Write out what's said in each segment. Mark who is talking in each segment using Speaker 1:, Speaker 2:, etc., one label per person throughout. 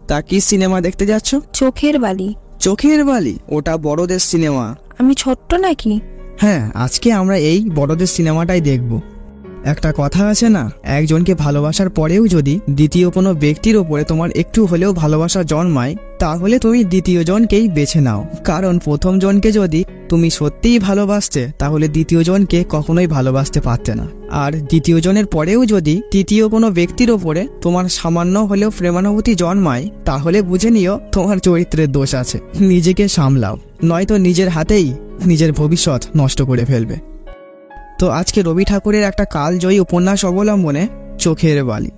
Speaker 1: তা কি সিনেমা দেখতে যাচ্ছ?
Speaker 2: চোখের বালি।
Speaker 1: চোখের বালি? ওটা বড়দের সিনেমা।
Speaker 2: আমি ছোট্ট নাকি?
Speaker 1: হ্যাঁ, আজকে আমরা এই বড়দের সিনেমাটাই দেখব। একটা কথা আছে না, একজনকে ভালোবাসার পরেও যদি দ্বিতীয় কোনো ব্যক্তির ওপরে তোমার একটু হলেও ভালোবাসা জন্মায়, তাহলে তুমি দ্বিতীয় জনকেই বেছে নাও। কারণ প্রথম জনকে যদি তুমি সত্যিই ভালোবাসতে, তাহলে দ্বিতীয় জনকে কখনোই ভালোবাসতে পারতে না। আর দ্বিতীয় জনের পরেও যদি তৃতীয় কোনো ব্যক্তির ওপরে তোমার সামান্য হলেও প্রেমানুভূতি জন্মায়, তাহলে বুঝে নিও তোমার চরিত্রের দোষ আছে। নিজেকে সামলাও, নয়তো নিজের হাতেই নিজের ভবিষ্যৎ নষ্ট করে ফেলবে। তো আজকে রবি ঠাকুরের একটা কালজয়ী উপন্যাস অবলম্বনে চোখের বালি।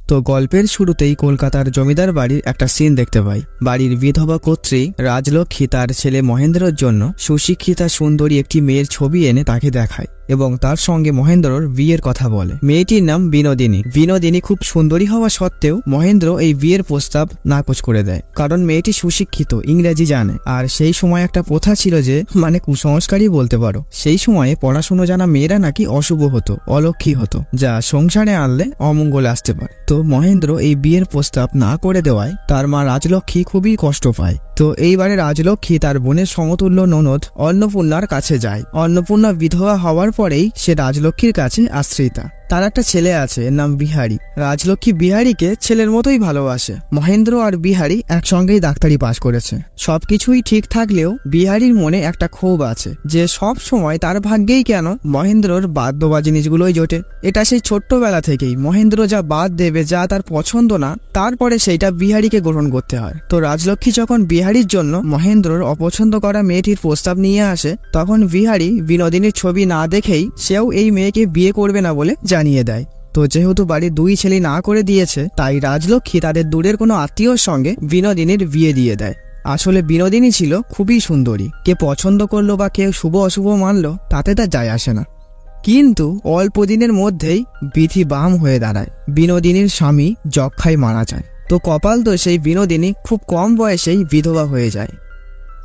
Speaker 1: তো গল্পের শুরুতেই কলকাতার জমিদার বাড়ির একটা সিন দেখতে পাই। বাড়ির বিধবা কর্ত্রী রাজলক্ষ্মী তার ছেলে মহেন্দ্রর জন্য সুশিক্ষিতা সুন্দরী একটি মেয়ের ছবি এনে তাকে দেখায় এবং তার সঙ্গে মহেন্দ্রর বিয়ের কথা বলে। মেয়েটির নাম বিনোদিনী। বিনোদিনী খুব সুন্দরী হওয়া সত্ত্বেও মহেন্দ্র এই বিয়ের প্রস্তাব নাকচ করে দেয়, কারণ মেয়েটি সুশিক্ষিত, ইংরেজি জানে। আর সেই সময় একটা প্রথা ছিল যে, মানে কুসংস্কারই বলতে পারো, সেই সময়ে পড়াশুনো জানা মেয়েরা নাকি অশুভ হতো, অলক্ষী হতো, যা সংসারে আনলে অমঙ্গল আসতে পারে। তো মহেন্দ্র এই বিয়ের প্রস্তাব না করে দেওয়ায় তার মা রাজলক্ষ্মী খুবই কষ্ট পায়। তো এইবারে রাজলক্ষ্মী তার বোনের সমতুল্য ননদ অন্নপূর্ণার কাছে যায়। অন্নপূর্ণা বিধবা হওয়ার পরেই সে রাজলক্ষ্মীর কাছে আশ্রিতা। তার একটা ছেলে আছে, নাম বিহারী। রাজলক্ষ্মী বিহারীকে ছেলের মতোই ভালোবাসে। মহেন্দ্র আর বিহারী একসঙ্গেই ডাক্তারি পাশ করেছে। সবকিছুই ঠিক থাকলেও বিহারীর মনে একটা ক্ষোভ আছে যে সব সময় তার ভাগ্যেই কেন মহেন্দ্রর বাদ দেওয়া জিনিসগুলোই জোটে। এটা সেই ছোট্টবেলা থেকেই মহেন্দ্র যা বাদ দেবে, যা তার পছন্দ না, তারপরে সেইটা বিহারীকে গ্রহণ করতে হয়। তো রাজলক্ষ্মী যখন বিহারীর জন্য মহেন্দ্রর অপছন্দ করা মেয়েটির প্রস্তাব নিয়ে আসে, তখন বিহারী বিনোদিনীর ছবি না দেখেই সেও এই মেয়েকে বিয়ে করবে না বলে জানিয়ে দেয়। তো যেহেতু বাড়ির দুই ছেলে না করে দিয়েছে, তাই রাজলক্ষ্মী তাদের দূরের কোনো আত্মীয়র সঙ্গে বিনোদিনীর বিয়ে দিয়ে দেয়। আসলে বিনোদিনী ছিল খুবই সুন্দরী। কে পছন্দ করলো বা কেউ শুভ অশুভ মানলো, তাতে তার যায় আসে না। কিন্তু অল্প দিনের মধ্যেই বিধি বাম হয়ে দাঁড়ায়। বিনোদিনীর স্বামী যক্ষায় মারা যায়। তো কপাল তো সেই বিনোদিনী খুব কম বয়সেই বিধবা হয়ে যায়।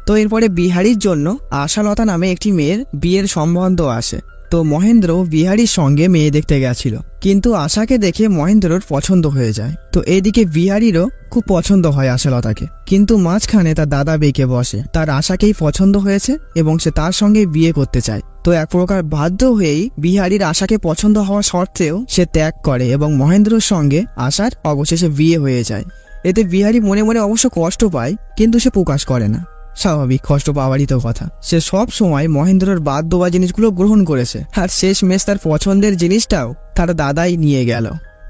Speaker 1: তো এরপরে বিহারীর জন্য আশালতা নামে একটি মেয়ের বিয়ের সম্বন্ধ আসে। তো মহেন্দ্র বিহারীর সঙ্গে মেয়ে দেখতে গেছিল, কিন্তু আশাকে দেখে মহেন্দ্রর পছন্দ হয়ে যায়। তো এদিকে বিহারীরও খুব পছন্দ হয় আশালতাকে, কিন্তু মাঝখানে তার দাদা বেঁকে বসে। তার আশাকেই পছন্দ হয়েছে এবং সে তার সঙ্গে বিয়ে করতে চায়। তো এক প্রকার বাধ্য হয়েই বিহারীর আশাকে পছন্দ হওয়া সত্ত্বেও সে ত্যাগ করে এবং মহেন্দ্রর সঙ্গে আশার অবশেষে বিয়ে হয়ে যায়। এতে বিহারী মনে মনে অবশ্য কষ্ট পায়, কিন্তু সে প্রকাশ করে না। স্বাভাবিক, কষ্ট পাওয়ারই তো কথা। সে সব সময় মহেন্দ্রর বাদ দেওয়া জিনিসগুলো গ্রহণ করেছে, আর শেষমেশ তার পছন্দের জিনিসটাও তার দাদাই নিয়ে গেল।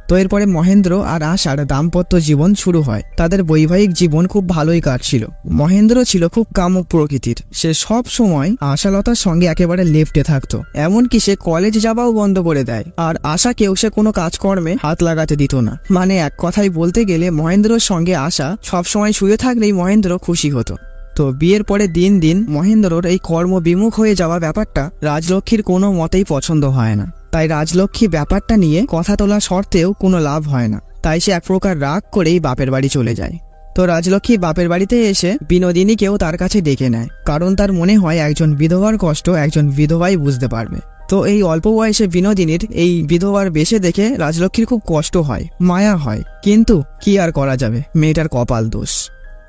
Speaker 1: তো এরপরে মহেন্দ্র আর আশার দাম্পত্য জীবন শুরু হয়। তাদের বৈবাহিক জীবন খুব ভালোই কাটছিল। মহেন্দ্র ছিল খুব কামুক প্রকৃতির। সে সব সময় আশালতার সঙ্গে একেবারে লেপ্টে থাকতো, এমনকি সে কলেজ যাওয়াও বন্ধ করে দেয়। আর আশাকেও সে কোনো কাজকর্মে হাত লাগাতে দিত না। মানে এক কথায় বলতে গেলে মহেন্দ্রর সঙ্গে আশা সবসময় শুয়ে থাকলেই মহেন্দ্র খুশি হতো। তো বিয়ের পরে দিন দিন মহেন্দ্রর এই কর্মবিমুখ হয়ে যাওয়া ব্যাপারটা রাজলক্ষ্মীর কোনো মতেই পছন্দ হয় না। তাই রাজলক্ষ্মী ব্যাপারটা নিয়ে কথা তোলা সত্ত্বেও কোনো লাভ হয় না। তাই সে এক প্রকার রাগ করেই বাপের বাড়ি চলে যায়। তো রাজলক্ষ্মী বাপের বাড়িতে এসে বিনোদিনীকেও তার কাছে ডেকে নেয়, কারণ তার মনে হয় একজন বিধবার কষ্ট একজন বিধবাই বুঝতে পারবে। তো এই অল্প বয়সে বিনোদিনীর এই বিধবার বেশে দেখে রাজলক্ষ্মীর খুব কষ্ট হয়, মায়া হয়, কিন্তু কি আর করা যাবে, মেয়েটার কপাল দোষ।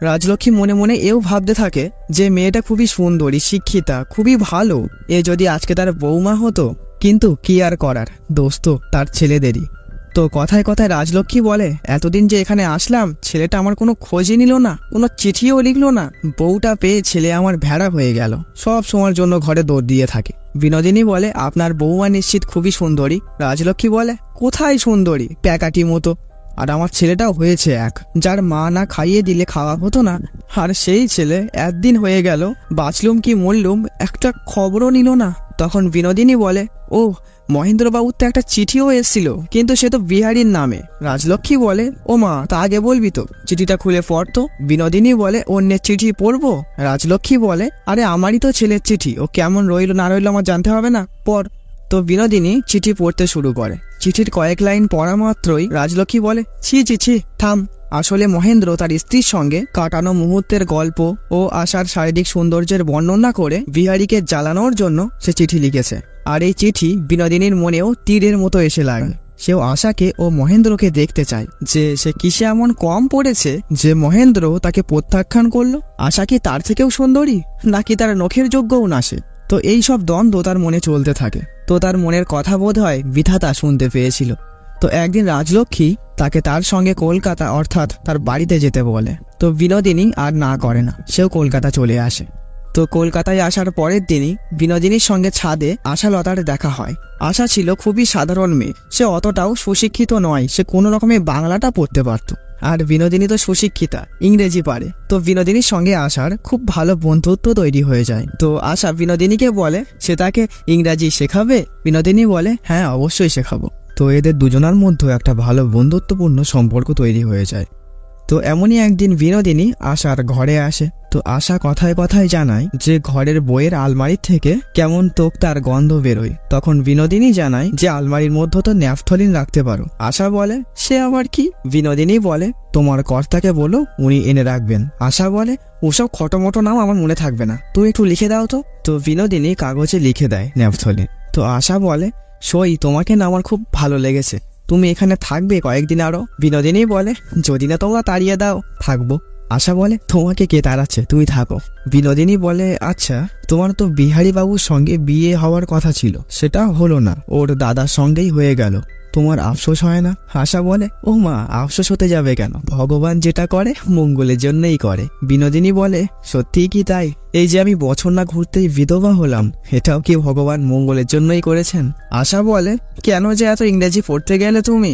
Speaker 1: রাজলক্ষ্মী মনে মনে এও ভাবতে থাকে যে মেয়েটা খুবই সুন্দরী, শিক্ষিতা, খুবই ভালো। এ যদি আজকে তার বৌমা হতো, কিন্তু কি আর করার, দোষ তো তার ছেলেদেরই। তো কথায় কথায় রাজলক্ষ্মী বলে, এতদিন যে এখানে আসলাম, ছেলেটা আমার কোনো খোঁজই নিল না, কোনো চিঠিও লিখলো না। বউটা পেয়ে ছেলে আমার ভেড়া হয়ে গেল, সব সময়ের জন্য ঘরে দৌড় দিয়ে থাকে। বিনোদিনী বলে, আপনার বৌমা নিশ্চিত খুবই সুন্দরী। রাজলক্ষ্মী বলে, কোথায় সুন্দরী, প্যাকাটি মতো। আর আমার ছেলেটাও হয়েছে এক, যার মা না খাইয়ে দিলে খাওয়া হতো না। আর সেই ছেলে একদিন হয়ে গেল, বাঁচলুম কি মরলুম একটা খবরও নিল না। তখন বিনোদিনী বলে, ও মহেন্দ্রবাবুর তো একটা চিঠিও এসেছিল, কিন্তু সে তো বিহারীর নামে। রাজলক্ষ্মী বলে, ও মা, তা আগে বলবি তো, চিঠিটা খুলে পড়তো। বিনোদিনী বলে, অন্যের চিঠি পড়বো? রাজলক্ষ্মী বলে, আরে আমারই তো ছেলের চিঠি, ও কেমন রইল না রইল আমার জানতে হবে না, পড়। তো বিনোদিনী চিঠি পড়তে শুরু করে। চিঠির কয়েক লাইন পড়া মাত্রই রাজলক্ষ্মী বলে, ছি ছি ছি, থাম। আসলে মহেন্দ্র তার স্ত্রীর সঙ্গে কাটানো মুহূর্তের গল্প ও আশার শারীরিক সৌন্দর্যের বর্ণনা করে বিহারীকে জ্বালানোর জন্য সে চিঠি লিখেছে। আর এই চিঠি বিনোদিনীর মনেও তীরের মতো এসে লাগে। সেও আশাকে ও মহেন্দ্রকে দেখতে চায় যে সে কিসে এমন কম পড়েছে যে মহেন্দ্র তাকে প্রত্যাখ্যান করলো। আশা কি তার থেকেও সুন্দরী, নাকি তার নখের যোগ্যও না সে? তো এই সব দ্বন্দ্ব তার মনে চলতে থাকে। তো তার মনের কথা বোধ হয় বিধাতা শুনতে পেয়েছিল। তো একদিন রাজলক্ষ্মী তাকে তার সঙ্গে কলকাতা অর্থাৎ তার বাড়িতে যেতে বলে। তো বিনোদিনী আর না করে না, সেও কলকাতা চলে আসে। তো কলকাতায় আসার পরের দিনই বিনোদিনীর সঙ্গে ছাদে আশালতার দেখা হয়। আশা ছিল খুবই সাধারণ মেয়ে, সে অতটাও সুশিক্ষিত নয়, সে কোনো রকমে বাংলাটা পড়তে পারত। আর বিনোদিনী তো সুশিক্ষিতা, ইংরেজি পারে। তো বিনোদিনীর সঙ্গে আশার খুব ভালো বন্ধুত্ব তৈরি হয়ে যায়। তো আশা বিনোদিনীকে বলে সে তাকে ইংরাজি শেখাবে। বিনোদিনী বলে হ্যাঁ, অবশ্যই শেখাবো। তো এদের দুজনার মধ্যে একটা ভালো বন্ধুত্বপূর্ণ সম্পর্ক তৈরি হয়ে যায়। তো এমনই একদিন বিনোদিনী আশার ঘরে আসে। তো আশা কথায় কথায় জানায় যে ঘরের বইয়ের আলমারির থেকে কেমন তোক্তার গন্ধ বেরোয়। তখন বিনোদিনী জানায় যে আলমারির মধ্যে তো ন্যাফথলিন রাখতে পারো। আশা বলে সে আবার কি? বিনোদিনী বলে তোমার কর্তাকে বলো, উনি এনে রাখবেন। আশা বলে ওসব খটোমটো নাম আমার মনে থাকবে না, তুমি একটু লিখে দাও তো। তো বিনোদিনী কাগজে লিখে দেয় ন্যাফথলিন। তো আশা বলে সই, তোমাকে না আমার খুব ভালো লেগেছে, তুমি এখানে থাকবে কয়েকদিন আরো? বিনোদিনী বলে যদি না তোমরা তাড়িয়ে দাও থাকবো। আশা বলে তোমাকে কে তাড়াচ্ছে, তুমি থাকো। বিনোদিনী বলে আচ্ছা, তোমার তো বিহারী বাবুর সঙ্গে বিয়ে হওয়ার কথা ছিল, সেটা হলো না, ওর দাদার সঙ্গেই হয়ে গেল, তোমার আফসোস হয় না? আশা বলে ও মা, আফসোস হতে যাবে কেন, ভগবান যেটা করে মঙ্গলের জন্যই করে। বিনোদিনী বলে সত্যিই কি তাই? এই যে আমি বছর না ঘুরতেই বিধবা হলাম, এটাও কি ভগবান মঙ্গলের জন্যই করেছেন? আশা বলে কেন যে এত ইংরেজি পড়তে গেলে তুমি?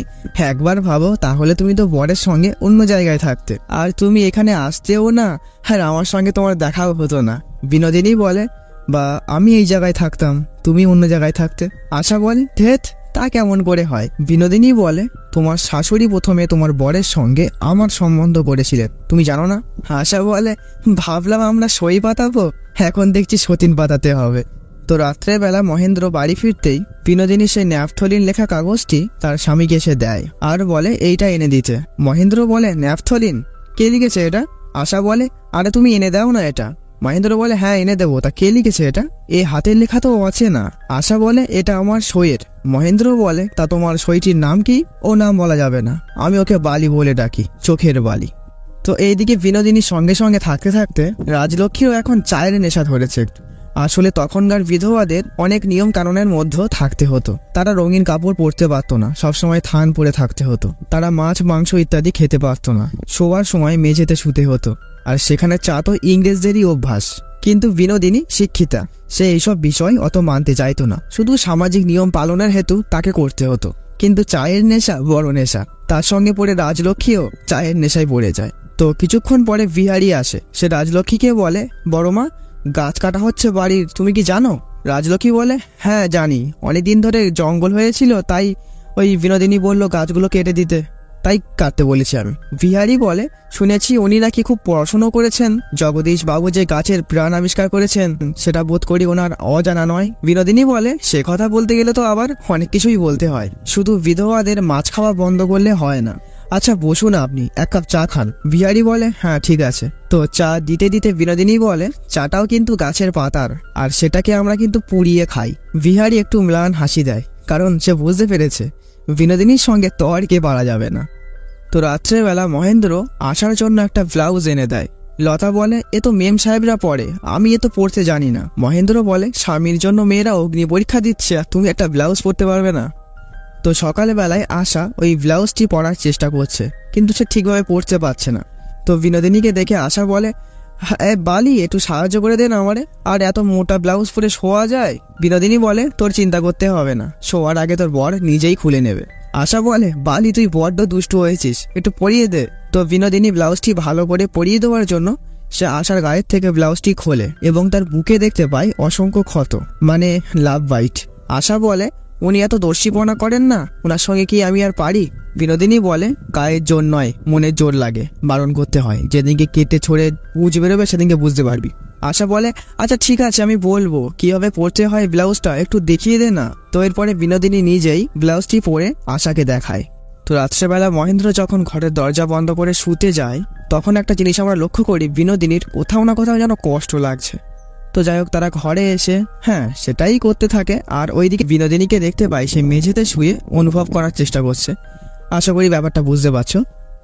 Speaker 1: একবার ভাবো, তাহলে তুমি তো বরের সঙ্গে অন্য জায়গায় থাকতে, আর তুমি এখানে আসতেও না, আর আমার সঙ্গে তোমার দেখাও হতো না। বিনোদিনী বলে বা আমি এই জায়গায় থাকতাম, তুমি অন্য জায়গায় থাকতে। আশা বলে ধেৎ, তা কেমন করে হয়? বিনোদিনী বলে তোমার শাশুড়ি প্রথমে তোমার বরের সঙ্গে আমার সম্বন্ধ করেছিলেন, তুমি জানো না? আশা বলে ভাবলাম আমরা সই পাতাবো, এখন দেখছি সতীন পাতাতে হবে। তো রাত্রেবেলা মহেন্দ্র বাড়ি ফিরতেই বিনোদিনী সেই ন্যাফথলিন লেখা কাগজটি তার স্বামীকে সে দেয় আর বলে এইটা এনে দিতে। মহেন্দ্র বলে ন্যাফথলিন? কে লিখেছে এটা? আশা বলে আরে তুমি এনে দাও না এটা। মহেন্দ্র বলে হ্যাঁ এনে দেবো, তা কে লিখেছে এটা? এ হাতের লেখা তো আছে না। আশা বলে এটা আমার সইয়ের। মহেন্দ্র বলে তা তোমার সইটির নাম কি? ও নাম বলা যাবে না, আমি ওকে বালি বলে ডাকি, চোখের বালি। তো এইদিকে বিনোদিনীর সঙ্গে সঙ্গে থাকতে থাকতে রাজলক্ষ্মীও এখন চায়ের নেশা ধরেছে। আসলে তখনকার বিধবাদের অনেক নিয়ম কানুনের মধ্যেও থাকতে হতো। তারা রঙিন কাপড় পরতে পারতো না, সবসময় থান পরে থাকতে হতো। তারা মাছ মাংস ইত্যাদি খেতে পারতো না, শোয়ার সময় মেঝেতে শুতে হতো। আর সেখানে চা তো ইংরেজদেরই অভ্যাস। কিন্তু বিনোদিনী শিক্ষিতা, সে এইসব বিষয় অত মানতে চাইতো না, শুধু সামাজিক নিয়ম পালনের হেতু তাকে করতে হতো। কিন্তু চায়ের নেশা বড় নেশা, তার সঙ্গে পড়ে রাজলক্ষ্মীও চায়ের নেশায় পড়ে যায়। তো কিছুক্ষণ পরে বিহারি আসে, সে রাজলক্ষ্মীকে বলে বড় মা, গাছ কাটা হচ্ছে বাড়ির, তুমি কি জানো? রাজলক্ষ্মী বলে হ্যাঁ জানি, অনেকদিন ধরে জঙ্গল হয়েছিল, তাই ওই বিনোদিনী বলল গাছগুলো কেটে দিতে, তাই কাটতে বলেছি আমি। বিহারি বলে শুনেছি উনি নাকি খুব পড়াশুনো করেছেন, জগদীশ বাবু যে গাছের প্রাণ আবিষ্কার করেছেন সেটা বোধ করি ওনার অজানা নয়। বিনোদিনী বলে সে কথা বলতে গেলে তো আবার অনেক কিছুই বলতে হয়, শুধু বিধবাদের মাছ খাওয়া বন্ধ করলে হয় না। আচ্ছা বসুন, আপনি এক কাপ চা খান। বিহারি বলে হ্যাঁ ঠিক আছে। তো চা দিতে দিতে বিনোদিনী বলে চাটাও কিন্তু গাছের পাতার, আর সেটাকে আমরা কিন্তু পুড়িয়ে খাই। বিহারি একটু ম্লান হাসি দেয়, কারণ সে বুঝতে পেরেছে বিনোদিনীর সঙ্গে তর্কে পারা যাবে না। তো রাত্রেবেলা মহেন্দ্র আসার জন্য একটা ব্লাউজ এনে দেয়। লতা বলে এ তো মেম সাহেবরা পড়ে, আমি এ তো পড়তে জানি না। মহেন্দ্র বলে স্বামীর জন্য মেয়েরা অগ্নি পরীক্ষা দিচ্ছে, আর তুমি একটা ব্লাউজ পরতে পারবে না? তো সকালবেলায় আশা ওই ব্লাউজটি পরার চেষ্টা করছে, কিন্তু সে ঠিকভাবে পরতে পারছে না। তো বিনোদিনীকে দেখে আশা বলে বালি, একটু সাহায্য করে দেন আমারে, আর এত মোটা ব্লাউজ পরে শোয়া যায়? বিনোদিনী বলে তোর চিন্তা করতে হবে না, শোয়ার আগে তোর বর নিজেই খুলে নেবে। আশা বলে বালি, তুই বড্ড দুষ্টু হয়েছিস, একটু পরিয়ে দে। তো বিনোদিনী ব্লাউজটি ভালো করে পরিয়ে দেওয়ার জন্য সে আশার গায়ের থেকে ব্লাউজটি খোলে এবং তার বুকে দেখতে পায় অসংখ্য ক্ষত, মানে লাভ বাইট। আশা বলে উনি এত দর্শিপনা করেন না, ওনার সঙ্গে কি আমি আর পারি? বিনোদিনী বলে গায়ের জোর নয়, মনের জোর লাগে, বারণ করতে হয়, যেদিনকে কেটে ছড়ে পুঁজ বেরোবে সেদিনকে বুঝতে পারবি। আশা বলে আচ্ছা ঠিক আছে, আমি বলবো কিভাবে পরতে হয়, ব্লাউজটা একটু দেখিয়ে দে না। তো এরপরে বিনোদিনী নিজেই ব্লাউজটি পরে আশাকে দেখায়। তো রাত্রেবেলা মহেন্দ্র যখন ঘরের দরজা বন্ধ করে শুতে যায়, তখন একটা জিনিস আমরা লক্ষ্য করি, বিনোদিনীর কোথাও না কোথাও যেন কষ্ট লাগছে। তো যাই হোক, তারা ঘরে এসে সেটাই করতে থাকে। আর ওইদিকে বিনোদিনীকে দেখতে পাই সে মেঝেতে শুয়ে অনুভব করার চেষ্টা করছে। আশা করি ব্যাপারটা বুঝতে পারছো।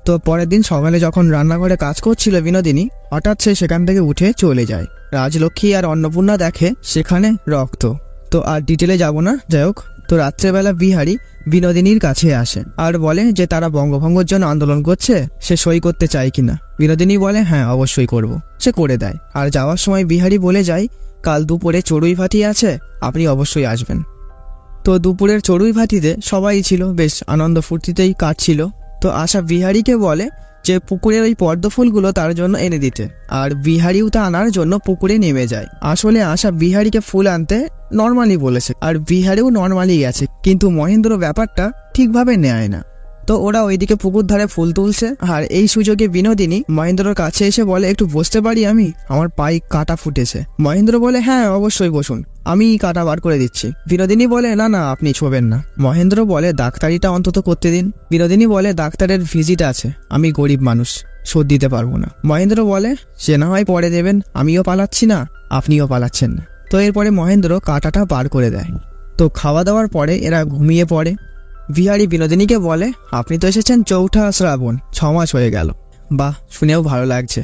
Speaker 1: তো পরের দিন সকালে যখন রান্নাঘরে কাজ করছিল বিনোদিনী, হঠাৎ সে সেখান থেকে উঠে চলে যায়। রাজলক্ষ্মী আর অন্নপূর্ণা দেখে সেখানে রক্ত। তো আর ডিটেলে যাব না। যাই হোক, তো রাত্রেবেলা বিহারী বিনোদিনীর কাছে আসে আর বলে যে তারা বঙ্গভঙ্গের জন্য আন্দোলন করছে, সে সই করতে চায় কিনা। বিনোদিনী বলে হ্যাঁ অবশ্যই করব। সে করে দেয়। আর যাওয়ার সময় বিহারী বলে যায় কাল দুপুরে চড়ুই ভাতি আছে, আপনি অবশ্যই আসবেন। তো দুপুরের চড়ুই ভাতিতে সবাই ছিল, বেশ আনন্দ ফুর্তিতেই কাটছিল। তো আশা বিহারীকে বলে যে পুকুরের ওই পদ্ম ফুলগুলো তার জন্য এনে দিতে, আর বিহারীও তা আনার জন্য পুকুরে নেমে যায়। আসলে আশা বিহারীকে ফুল আনতে নর্মালি বলেছে, আর বিহারীও নর্মালি গেছে, কিন্তু মহেন্দ্র ব্যাপারটা ঠিকভাবে নেয় না। তো ওরা ওইদিকে পুকুর ধারে ফুল তুলছে, আর এই সুযোগে বিনোদিনী মহেন্দ্রর কাছে এসে বলে একটু বসতে পারি আমি, আমার পায়ে কাটা ফুটেছে। মহেন্দ্র বলে হ্যাঁ অবশ্যই বসুন, আমি কাটা বার করে দিচ্ছি। বিনোদিনী বলে না না আপনি ছোবেন না। মহেন্দ্র বলে ডাক্তারিটা অন্তত করতে দিন। বিনোদিনী বলে ডাক্তারের ভিজিট আছে, আমি গরিব মানুষ, শোধ দিতে পারবো না। মহেন্দ্র বলে সে না হয় পরে দেবেন, আমিও পালাচ্ছি না, আপনিও পালাচ্ছেন না। তো এরপরে মহেন্দ্র কাটাটা বার করে দেয়। তো খাওয়া দাওয়ার পরে এরা ঘুমিয়ে পড়ে। বিহারী বিনোদিনীকে বলে আপনি তো এসেছেন 4ঠা শ্রাবণ, 6 মাস হয়ে গেল। বাহ, শুনেও ভালো লাগছে,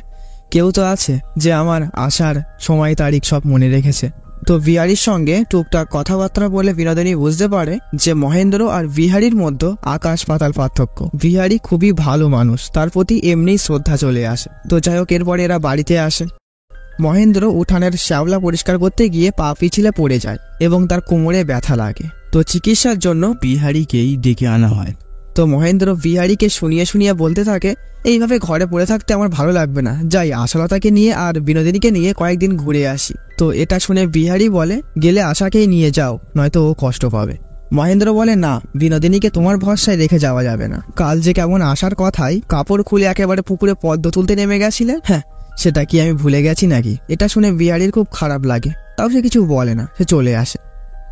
Speaker 1: কেউ তো আছে যে আমার আসার সময় তারিখ সব মনে রেখেছে। তো বিহারীর সঙ্গে টুকটাক কথাবার্তা বলে বিনোদিনী বুঝতে পারে যে মহেন্দ্র আর বিহারীর মধ্যে আকাশ পাতাল পার্থক্য। বিহারী খুবই ভালো মানুষ, তার প্রতি এমনি শ্রদ্ধা চলে আসে। তো যাই হোক, এরপরে এরা বাড়িতে আসে। মহেন্দ্র উঠানের শ্যাওলা পরিষ্কার করতে গিয়ে পা পিছলে পড়ে যায় এবং তার কোমরে ব্যথা লাগে। তো চিকিৎসার জন্য
Speaker 3: বিহারীকেই ডেকে আনা হয়।
Speaker 1: তো মহেন্দ্র বিহারীকে শুনিয়ে শুনিয়ে বলতে থাকে এইভাবে ঘরে পড়ে থাকতে আমার ভালো লাগবে না, যাই আশালতাকে নিয়ে আর বিনোদিনীকে নিয়ে কয়েকদিন ঘুরে আসি। তো এটা শুনে বিহারী বলে গেলে আশাকেই নিয়ে যাও, নয়তো ও কষ্ট পাবে। মহেন্দ্র বলে না, বিনোদিনীকে তোমার ভরসায় রেখে যাওয়া যাবে না। কাল যে কেমন আসার কথাই কাপড় খুলে একেবারে পুকুরে পদ্ম তুলতে নেমে গেছিলে, সেটা কি আমি ভুলে গেছি নাকি? এটা শুনে বিহারীর খুব খারাপ লাগে, তাও সে কিছু বলে না, সে চলে আসে।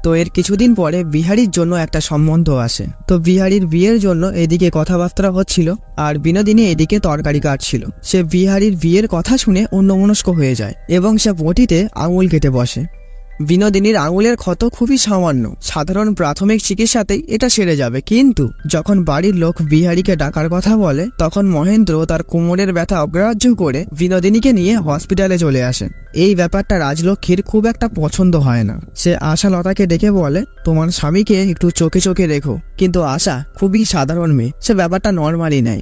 Speaker 1: তো এর কিছুদিন পরে বিহারীর জন্য একটা সম্বন্ধ আসে। তো বিহারীর বিয়ের জন্য এদিকে কথাবার্তা হচ্ছিল আর বিনোদিনী এদিকে তরকারি কাটছিল। সে বিহারীর বিয়ের কথা শুনে অন্যমনস্ক হয়ে যায় এবং সে বটিতে আঙুল কেটে বসে। বিনোদিনীর আঙুলের ক্ষত খুবই সামান্য, সাধারণ প্রাথমিক চিকিৎসাতেই এটা সেরে যাবে। কিন্তু যখন বাড়ির লোক বিহারীকে ডাকার কথা বলে, তখন মহেন্দ্র তার কোমরের ব্যথা অগ্রাহ্য করে বিনোদিনীকে নিয়ে হসপিটালে চলে আসে। এই ব্যাপারটা রাজলক্ষ্মীর খুব একটা পছন্দ হয় না। সে আশালতাকে ডেকে বলে তোমার স্বামীকে একটু চোখে চোখে রেখো, কিন্তু আশা খুবই সাধারণ মেয়ে, সে ব্যাপারটা নর্মালি নেয়।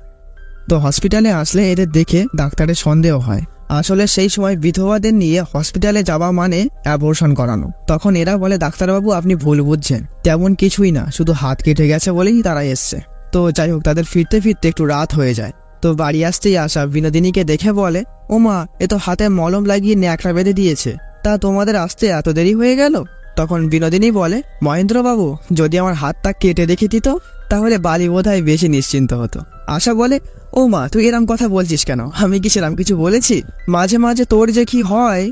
Speaker 1: তো হসপিটালে আসলে এদের দেখে ডাক্তারের সন্দেহ হয়। আসলে সেই সময় বিধবাদের নিয়ে হসপিটালে যাওয়া মানে অ্যাবর্শন করানো। তখন এরা বলে ডাক্তারবাবু আপনি ভুল বুঝছেন, তেমন কিছুই না, শুধু হাত কেটে গেছে বলেই তারা এসছে। তো যাই হোক, তাদের ফিরতে ফিরতে একটু রাত হয়ে যায়। তো বাড়ি আসতেই আশা বিনোদিনীকে দেখে বলে ও মা, এ তো হাতে মলম লাগিয়ে ন্যাকড়া বেঁধে দিয়েছে, তা তোমাদের আসতে এত দেরি হয়ে গেল? তখন বিনোদিনী বলে মহেন্দ্রবাবু যদি আমার হাতটা কেটে রেখে দিত তাহলে বালি বোধহয় বেশি নিশ্চিন্ত হতো। আশা বলে ও মা, তুই এরম কথা বলছিস কেন? আমি কি সেরম কিছু বলেছি? মাঝে মাঝে তোর যে কি হয়।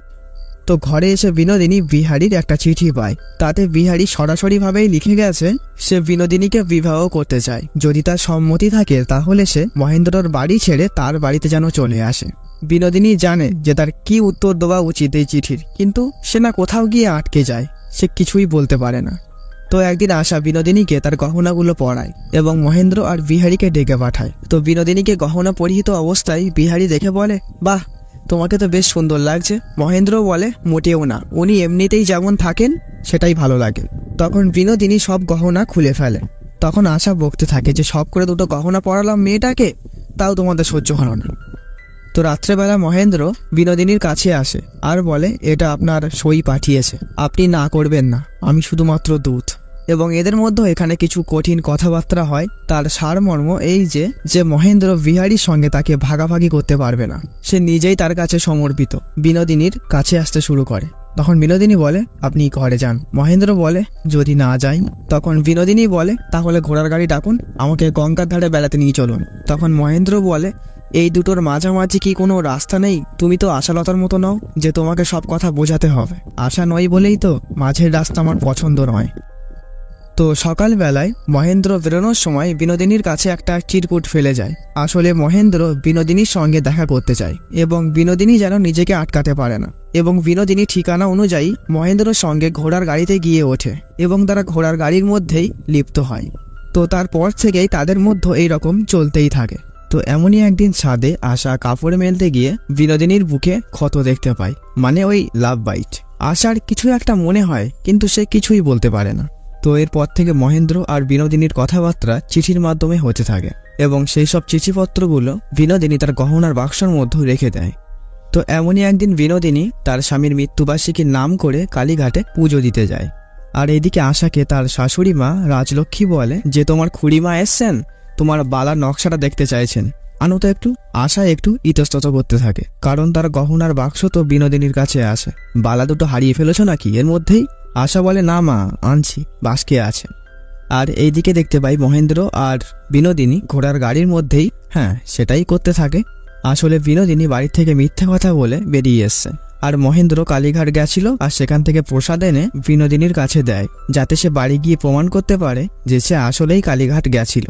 Speaker 1: তো ঘরে এসে বিনোদিনী বিহারীর একটা চিঠি পায়। তাতে বিহারী সরাসরি ভাবেই লিখে গেছে সে বিনোদিনীকে বিবাহ করতে চায়। যদি তার সম্মতি থাকে তাহলে সে মহেন্দ্রর বাড়ি ছেড়ে তার বাড়িতে যেন চলে আসে। বিনোদিনী জানে যে তার কি উত্তর দেওয়া উচিত এই চিঠির, কিন্তু সে না কোথাও গিয়ে আটকে যায়, সে কিছুই বলতে পারে না। তো একদিন আশা বিনোদিনীকে তার গহনাগুলো পরায় এবং মহেন্দ্র আর বিহারীকে ডেকে পাঠায়। তো বিনোদিনীকে গহনা পরিহিত অবস্থায় বিহারী দেখে বলে বাহ, তোমাকে তো বেশ সুন্দর লাগছে। মহেন্দ্র বলে মোটেও না, উনি এমনিতেই যেমন থাকেন সেটাই ভালো লাগে। তখন বিনোদিনী সব গহনা খুলে ফেলে। তখন আশা বকতে থাকে যে সব করে দুটো গহনা পরালাম মেয়েটাকে, তাও তোমাদের সহ্য হলো না। তো রাত্রেবেলা মহেন্দ্র বিনোদিনীর কাছে আসে আর বলে এটা আপনার সই পাঠিয়েছে, আপনি না করবেন না, আমি শুধুমাত্র দূত। এবং এদের মধ্যে এখানে কিছু কঠিন কথাবার্তা হয়। তার সারমর্ম এই যে মহেন্দ্র বিহারীর সঙ্গে তাকে ভাগাভাগি করতে পারবে না, সে নিজেই তার কাছে সমর্পিত। বিনোদিনীর কাছে আসতে শুরু করে। তখন বিনোদিনী বলে আপনি ঘরে যান। মহেন্দ্র বলে যদি না যাই? তখন বিনোদিনী বলে তাহলে ঘোড়ার গাড়ি ডাকুন, আমাকে গঙ্গার ধারে বেড়াতে নিয়ে চলুন। তখন মহেন্দ্র বলে এই দুটোর মাঝামাঝি কি কোনো রাস্তা নেই? তুমি তো আশালতার মতো নও যে তোমাকে সব কথা বোঝাতে হবে। আশা নয় বলেই তো মাঝের রাস্তা আমার পছন্দ নয়। তো সকালবেলায় মহেন্দ্র বেরোনোর সময় বিনোদিনীর কাছে একটা চিরকুট ফেলে যায়। আসলে মহেন্দ্র বিনোদিনীর সঙ্গে দেখা করতে চায় এবং বিনোদিনী যেন নিজেকে আটকাতে পারে না, এবং বিনোদিনী ঠিকানা অনুযায়ী মহেন্দ্রর সঙ্গে ঘোড়ার গাড়িতে গিয়ে ওঠে এবং তারা ঘোড়ার গাড়ির মধ্যেই লিপ্ত হয়। তো তারপর থেকেই তাদের মধ্যে এইরকম চলতেই থাকে। তো এমনই একদিন ছাদে আশা কাপড় মেলতে গিয়ে বিনোদিনীর বুকে ক্ষত দেখতে পায়, মানে ওই লাভ বাইট। আশার কিছু একটা মনে হয়, কিন্তু সে কিছুই বলতে পারে না। তো এরপর থেকে মহেন্দ্র আর বিনোদিনীর কথাবার্তা চিঠির মাধ্যমে হতে থাকে এবং সেই সব চিঠিপত্রগুলো বিনোদিনী তার গহনার বাক্সর মধ্যে রেখে দেয়। তো এমনই একদিন বিনোদিনী তার স্বামীর মৃত্যুবার্ষিকীর নাম করে কালীঘাটে পুজো দিতে যায়। আর এদিকে আশাকে তার শাশুড়ি মা রাজলক্ষ্মী বলে যে তোমার খুড়িমা এসছেন, তোমার বালার নকশাটা দেখতে চাইছেন, আনো তো একটু। আশা একটু ইতস্তত করতে থাকে, কারণ তার গহনার বাক্স তো বিনোদিনীর কাছে আসে। বালা দুটো হারিয়ে ফেলেছ নাকি এর মধ্যেই? আশা বলে না মা, আনছি, বাস্কে আছে। আর এইদিকে দেখতে পাই মহেন্দ্র আর বিনোদিনী ঘোড়ার গাড়ির মধ্যেই সেটাই করতে থাকে। আসলে বিনোদিনী বাড়ি থেকে মিথ্যে কথা বলে বেরিয়ে এসছে, আর মহেন্দ্র কালীঘাট গেছিল আর সেখান থেকে প্রসাদ এনে বিনোদিনীর কাছে দেয়, যাতে সে বাড়ি গিয়ে প্রমাণ করতে পারে যে সে আসলেই কালীঘাট গেছিল।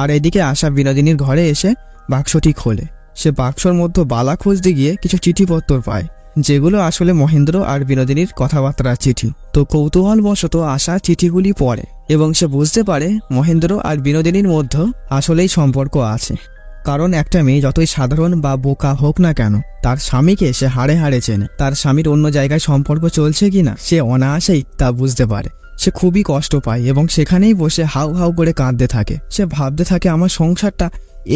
Speaker 1: আর এদিকে আশা বিনোদিনীর ঘরে এসে বাক্সটি খোলে। সে বাক্সর মধ্যে বালা খুঁজতে গিয়ে কিছু চিঠিপত্র পায়, যেগুলো আসলে মহেন্দ্র আর বিনোদিনীর কথাবার্তার চিঠি। তো কৌতূহলবশত আশা চিঠিগুলি পড়ে এবং সে বুঝতে পারে মহেন্দ্র আর বিনোদিনীর মধ্যে আসলেই সম্পর্ক আছে। কারণ একটা মেয়ে যতই সাধারণ বা বোকা হোক না কেন, তার স্বামীকে সে হাড়ে হাড়ে চেনে। তার স্বামীর অন্য জায়গায় সম্পর্ক চলছে কিনা সে অনায়াসেই তা বুঝতে পারে। সে খুবই কষ্ট পায় এবং সেখানেই বসে হাউ হাউ করে কাঁদতে থাকে। সে ভাবতে থাকে আমার সংসারটা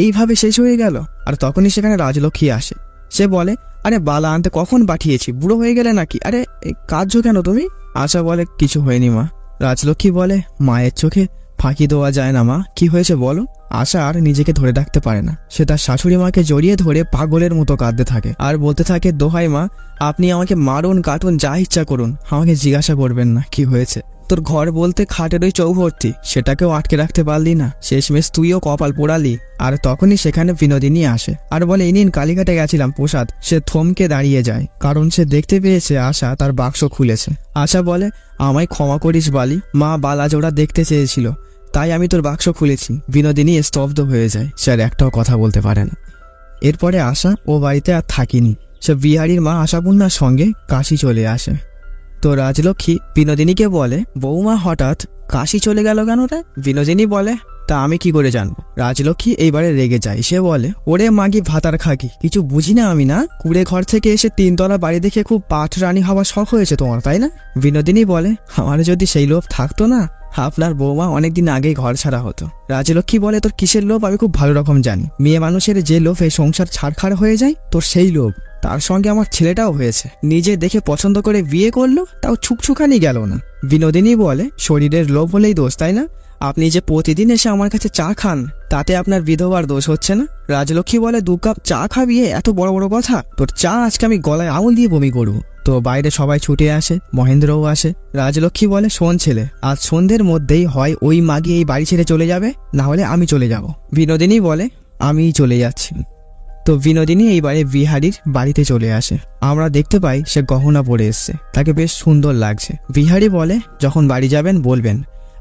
Speaker 1: এইভাবে শেষ হয়ে গেল। আর তখনই সেখানে রাজলক্ষ্মী আসে। সে বলে, আরে বালা আনতে কখন পাঠিয়েছি, বুড়ো হয়ে গেলে নাকি? আরে কাঁদছো কেন তুমি? আশা বলে কিছু হয়নি মা। রাজলক্ষ্মী বলে, মায়ের চোখে ফাঁকি দেওয়া যায় না মা, কি হয়েছে বলো? আশা আর নিজেকে ধরে রাখতে পারে না। সে তার শাশুড়ি মাকে জড়িয়ে ধরে পাগলের মতো কাঁদতে থাকে আর বলতে থাকে, দোহাই মা, আপনি আমাকে মারুন কাটুন যা ইচ্ছা করুন, আমাকে জিজ্ঞাসা করবেন না কি হয়েছে। তোর ঘর বলতে খাটের ওই চৌভর্তি, সেটাকেও আটকে রাখতে পারলি না, শেষমেশ তুইও কপাল পোড়ালি। আর তখনই সেখানে বিনোদিনী আসে আর বলে, এই নিন, কালীঘাটে গেছিলাম প্রসাদ। সে থমকে দাঁড়িয়ে যায়, কারণ সে দেখতে পেয়েছে আশা তার বাক্স খুলেছে। আশা বলে, আমায় ক্ষমা করিস বালি, মা বালা জোড়া দেখতে চেয়েছিল, তাই আমি তোর বাক্স খুলেছি। বিনোদিনী স্তব্ধ হয়ে যায়, সে আর একটাও কথা বলতে পারে না। এরপরে আশা ও বাড়িতে আর থাকিনি। সে বিহারীর মা আশাপূর্ণার সঙ্গে কাশি চলে আসে। তো রাজলক্ষ্মী বিনোদিনীকে বলে, বৌমা হঠাৎ কাশি চলে গেল কেন রে? বিনোদিনী বলে, তা আমি কি করে জানবো? রাজলক্ষ্মী এইবারে রেগে যায়। সে বলে, ওরে মাগি ভাতার খাকি, কিছু বুঝি না আমি না? কুড়ে ঘর থেকে এসে 3 তলা বাড়ি দেখে খুব পাঠ রানী হওয়ার শখ হয়েছে তোমার, তাই না? বিনোদিনী বলে, আমার যদি সেই লোভ থাকতো না, আপনার বৌমা অনেকদিন আগেই ঘর ছাড়া হতো। রাজলক্ষ্মী বলে, তোর কিসের লোভ আমি খুব ভালো রকম জানি। মেয়ে মানুষের যে লোভে সংসার ছাড়খাড় হয়ে যায়, তোর সেই লোভ। তার সঙ্গে আমার ছেলেটাও হয়েছে, নিজে দেখে পছন্দ করে বিয়ে করলো, তাও ছুকছুকানি গেল না। বিনোদিনী বলে, শরীরের লোভ হলেই দোষ, তাই না? আপনি যে প্রতিদিন এসে আমার কাছে চা খান, তাতে আপনার বিধবার দোষ হচ্ছে না? রাজলক্ষ্মী বলে, 2 কাপ চা খাবি এত বড় বড় কথা? তোর চা আজকে আমি গলায় আঙুল দিয়ে বমি করব। তো বাইরে সবাই ছুটে আসে, মহেন্দ্রও আসে। রাজলক্ষ্মী বলে, শোন ছেলে, আজ সন্ধ্যের মধ্যেই হয় ওই মাগি এই বাড়ি ছেড়ে চলে যাবে, না হলে আমি চলে যাব। বিনোদিনী বলে, আমিই চলে যাচ্ছি। তো বিনোদিনী এইবারে বিহারীর বাড়িতে চলে আসে। আমরা দেখতে পাই সে গহনা পরে এসছে, তাকে বেশ সুন্দর লাগছে। বিহারী বলে, যখন বাড়ি যাবেন বলবেন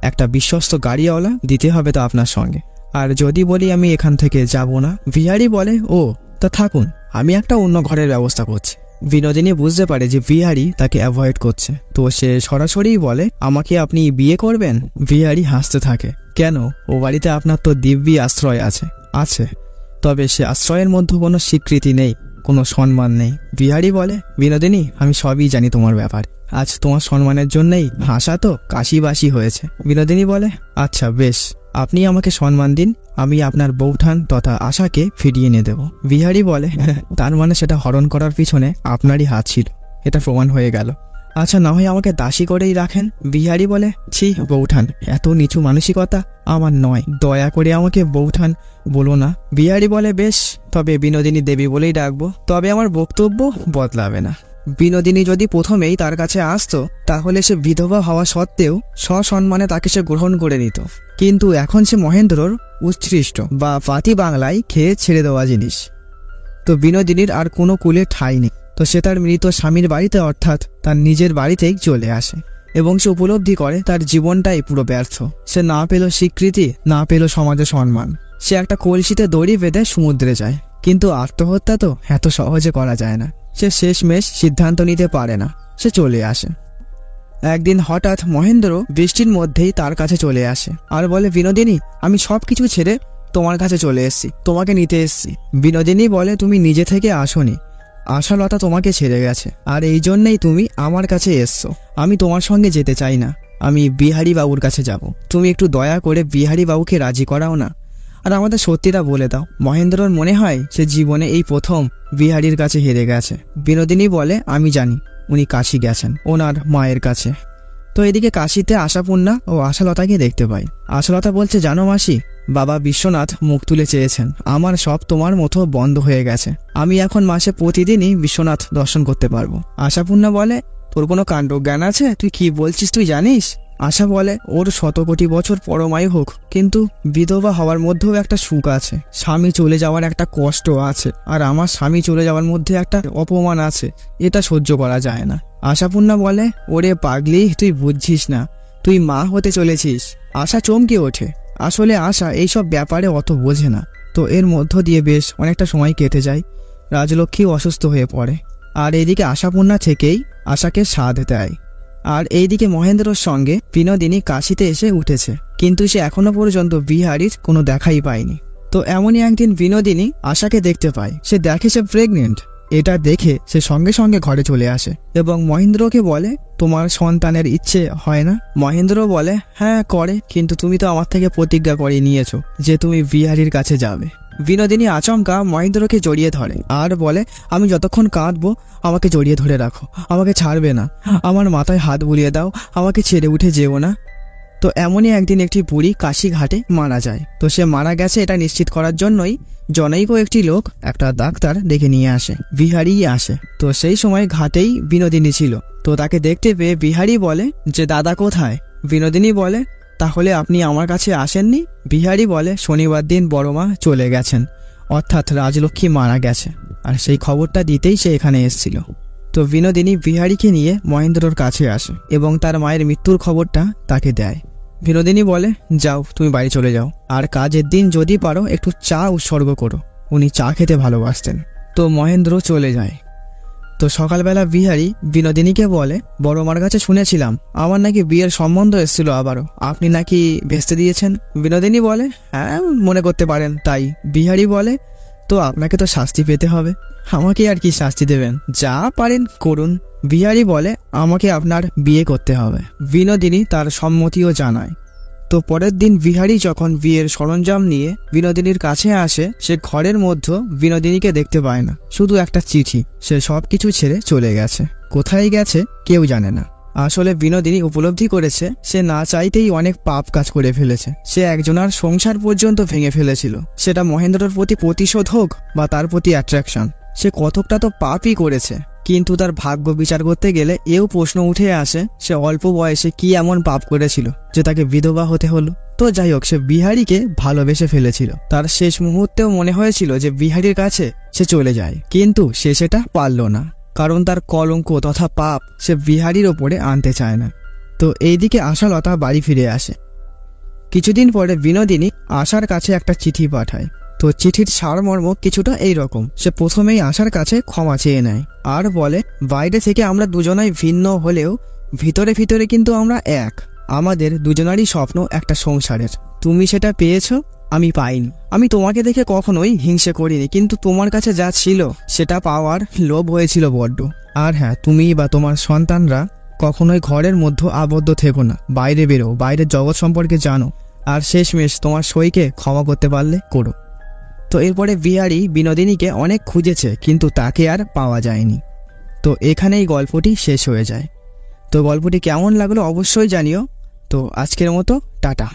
Speaker 1: একটা বিশ্বস্ত গাড়িওয়ালা দিতে হবে তো আপনার সঙ্গে। আর যদি বলি আমি এখান থেকে যাব না? বিহারী বলে, ও তা থাকুন, আমি একটা অন্য ঘরের ব্যবস্থা করছি। বিনোদিনী বুঝতে পারে যে বিহারী তাকে অ্যাভয়েড করছে, তো সে সরাসরি বলে, আমাকে আপনি বিয়ে করবেন? বিহারী হাসতে থাকে, কেন? ও বাড়িতে আপনার তো দিব্যি আশ্রয় আছে। আছে, তবে সে আশ্রয়ের মধ্যে কোনো স্বীকৃতি নেই, কোনো সম্মান নেই। বিহারী বলে, বিনোদিনী, আমি সবই জানি তোমার ব্যাপার, আজ তোমার সম্মানের জন্যই হাসা তো কাশিবাসি হয়েছে। বিনোদিনী বলে, আচ্ছা বেশ, আপনি আমাকে সম্মান দিন, আমি আপনার বৌঠান তথা আশাকে ফিরিয়ে এনে দেব। বিহারী বলে, তার মানে সেটা হরণ করার পিছনে আপনারই হাত ছিল, এটা প্রমাণ হয়ে গেল। আচ্ছা, না হয় আমাকে দাসী করেই রাখেন। বিহারী বলে, ছি বৌঠান, এত নিচু মানসিকতা আমার নয়, দয়া করে আমাকে বৌঠান বলো না। বিহারী বলে, বেশ, তবে বিনোদিনী দেবী বলেই ডাকবো, তবে আমার বক্তব্য বদলাবে না। বিনোদিনী যদি প্রথমেই তার কাছে আসতো, তাহলে সে বিধবা হওয়া সত্ত্বেও সসম্মানে তাকে সে গ্রহণ করে নিত, কিন্তু এখন সে মহেন্দ্রর উচ্ছৃষ্ট বা পাতি বাংলায় খেয়ে ছেড়ে দেওয়া জিনিস। তো বিনোদিনীর আর কোনো কুলে ঠাঁই নেই। তো সে তার মৃত স্বামীর বাড়িতে, অর্থাৎ তার নিজের বাড়িতেই চলে আসে এবং সে উপলব্ধি করে তার জীবনটাই পুরো ব্যর্থ। সে না পেল স্বীকৃতি, না পেল সমাজে সম্মান। সে একটা কলসিতে দড়ি বেঁধে সমুদ্রে যায়, কিন্তু আত্মহত্যা তো এত সহজে করা যায় না। সে শেষমেশ সিদ্ধান্ত নিতে পারে না, সে চলে আসে। একদিন হঠাৎ মহেন্দ্র বৃষ্টির মধ্যেই তার কাছে চলে আসে আর বলে, বিনোদিনী, আমি সবকিছু ছেড়ে তোমার কাছে চলে এসেছি, তোমাকে নিতে এসেছি। বিনোদিনী বলে, তুমি নিজে থেকে আসোনি, আশালতা তোমাকে ছেড়ে গেছে, আর এই জন্যই তুমি আমার কাছে এসছো। আমি তোমার সঙ্গে যেতে চাই না, আমি বিহারী বাবুর কাছে যাব। তুমি একটু দয়া করে বিহারী বাবুকে রাজি করাও না, আর আমাদের সত্যিটা বলে দাও। মহেন্দ্রর মনে হয় সে জীবনে এই প্রথম বিহারীর কাছে হেরে গেছে। বিনোদিনী বলে, আমি জানি উনি কাশী গেছেন ওনার মায়ের কাছে। তো এদিকে কাশীতে আশাপূর্ণা ও আশালতাকে দেখতে পাই। আশালতা বলছে, জানো মাসি, বাবা বিশ্বনাথ মুখ তুলে চেয়েছেন, আমার সব তোমার মতো বন্ধ হয়ে গেছে, আমি এখন মাসে প্রতিদিনই বিশ্বনাথ দর্শন করতে পারবো। আশাপূর্ণা বলে, তোর কোনো কাণ্ড জ্ঞান আছে? তুই কি বলছিস, তুই জানিস? আশা বলে, ওর 100 কোটি বছর পরমায়ু হোক, কিন্তু বিধবা হওয়ার মধ্যেও একটা সুখ আছে, স্বামী চলে যাওয়ার একটা কষ্ট আছে, আর আমার স্বামী চলে যাওয়ার মধ্যে একটা অপমান আছে, এটা সহ্য করা যায় না। আশাপূর্ণা বলে, ওরে পাগলি, তুই বুঝছিস না, তুই মা হতে চলেছিস। আশা চমকে ওঠে, আসলে আশা এইসব ব্যাপারে অত বোঝে না। তো এর মধ্য দিয়ে বেশ অনেকটা সময় কেটে যায়। রাজলক্ষ্মী অসুস্থ হয়ে পড়ে, আর এইদিকে আশাপূর্ণা থেকেই আশাকে সাধ দেয়। আর এইদিকে মহেন্দ্রর সঙ্গে বিনোদিনী কাশীতে এসে উঠেছে, কিন্তু সে এখনো পর্যন্ত বিহারীর কোনো দেখাই পায়নি। তো এমনই একদিন বিনোদিনী আশাকে দেখতে পায়। সে দেখে সে প্রেগনেন্ট। এটা দেখে সে সঙ্গে সঙ্গে ঘরে চলে আসে এবং মহেন্দ্রকে বলে, তোমার সন্তানের ইচ্ছে হয় না? মহেন্দ্র বলে, হ্যাঁ করে, কিন্তু তুমি তো আমার থেকে প্রতিজ্ঞা করে নিয়েছো যে তুমি বিহারীর কাছে যাবে। বিনোদিনী আচমকা মহেন্দ্রকে জড়িয়ে ধরে আর বলে, আমি যতক্ষণ কাঁদবো আমাকে জড়িয়ে ধরে রাখো, আমাকে ছাড়বে না, আমার মাথায় হাত বুলিয়ে দাও, আমাকে ছেড়ে উঠে যেও না। তো এমনই একদিন একটি বুড়ি কাশী ঘাটে মারা যায়। তো সে মারা গেছে এটা নিশ্চিত করার জন্যই জনৈক একটি লোক একটা ডাক্তার ডেকে নিয়ে আসে। বিহারী আসে। তো সেই সময় ঘাটেই বিনোদিনী ছিল। তো তাকে দেখতে পেয়ে বিহারী বলে যে, দাদা কোথায়? বিনোদিনী বলে, তাহলে আপনি আমার কাছে আসেননি? বিহারী বলে, শনিবার দিন বড়মা চলে গেছেন, অর্থাৎ রাজলক্ষ্মী মারা গেছে, আর সেই খবরটা দিতেই সে এখানে এসেছিল। তো বিনোদিনী বিহারীকে নিয়ে মহেন্দ্রর কাছে আসে এবং তার মায়ের মৃত্যুর খবরটা তাকে দেয়। বিনোদিনী বলে, যাও তুমি বাড়ি চলে যাও, আর কাজের দিন যদি পারো একটু চা উৎসর্গ করো। উনি চা খেতে ভালোবাসতেন। তো মহেন্দ্র চলে যায়। তো সকালবেলা বিহারী বিনোদিনীকে বলে, বড়মার কাছে শুনেছিলাম আমার নাকি বিয়ের সম্বন্ধ এসেছিল আবারও, আপনি নাকি ভেস্তে দিয়েছেন। বিনোদিনী বলে, হ্যাঁ মনে করতে পারেন তাই। বিহারী বলে, তো আপনাকে তো শাস্তি পেতে হবে। আমাকে আর কি শাস্তি দেবেন, যা পারেন করুন। বিহারী বলে, আমাকে আপনার বিয়ে করতে হবে। বিনোদিনী তার সম্মতিও জানায়। তো পরের দিন বিহারী যখন বিয়ের সরঞ্জাম নিয়ে বিনোদিনীর কাছে আসে, সে ঘরের মধ্যে বিনোদিনীকে দেখতে পায় না, শুধু একটা চিঠি। সে সবকিছু ছেড়ে চলে গেছে। কোথায় গেছে কেউ জানে না। আসলে বিনোদিনী উপলব্ধি করেছে সে না চাইতেই অনেক পাপ কাজ করে ফেলেছে। সে একজনের সংসার পর্যন্ত ভেঙে ফেলেছিল, সেটা মহেন্দ্রর প্রতি প্রতিশোধ হোক বা তার প্রতি অ্যাট্রাকশন। সে কতকটা তো পাপই করেছে, কিন্তু তার ভাগ্য বিচার করতে গেলে এও প্রশ্ন উঠে আসে, সে অল্প বয়সে কি এমন পাপ করেছিল যে তাকে বিধবা হতে হলো। তো যাই হোক, সে বিহারীকে ভালোবেসে ফেলেছিল। তার শেষ মুহূর্তেও মনে হয়েছিল যে বিহারীর কাছে সে চলে যায়, কিন্তু সে সেটা পারল না, কারণ তার কলঙ্ক তথা পাপ সে বিহারীর ওপরে আনতে চায় না। তো এইদিকে আশালতা বাড়ি ফিরে আসে। কিছুদিন পরে বিনোদিনী আশার কাছে একটা চিঠি পাঠায়। তো চিঠির সারমর্ম কিছুটা এইরকম। সে প্রথমেই আশার কাছে ক্ষমা চেয়ে নেয় আর বলে, বাইরে থেকে আমরা দুজনাই ভিন্ন হলেও ভিতরে ভিতরে কিন্তু আমরা এক। আমাদের দুজনারই স্বপ্ন একটা সংসারের। তুমি সেটা পেয়েছো, আমি পাইনি। আমি তোমাকে দেখে কখনোই হিংসে করিনি, কিন্তু তোমার কাছে যা ছিল সেটা পাওয়ার লোভ হয়েছিল বড্ড। আর হ্যাঁ, তুমি বা তোমার সন্তানরা কখনোই ঘরের মধ্যে আবদ্ধ থেকো না, বাইরে বেরো, বাইরের জগৎ সম্পর্কে জানো, আর শেষমেশ তোমার সইকে ক্ষমা করতে পারলে করো। তো এরপরে বিহারী বিনোদিনীকে অনেক খুঁজেছে, কিন্তু তাকে আর পাওয়া যায়নি। তো এখানেই গল্পটি শেষ হয়ে যায়। তো গল্পটি কেমন লাগলো অবশ্যই জানিও। তো আজকের মতো টাটা।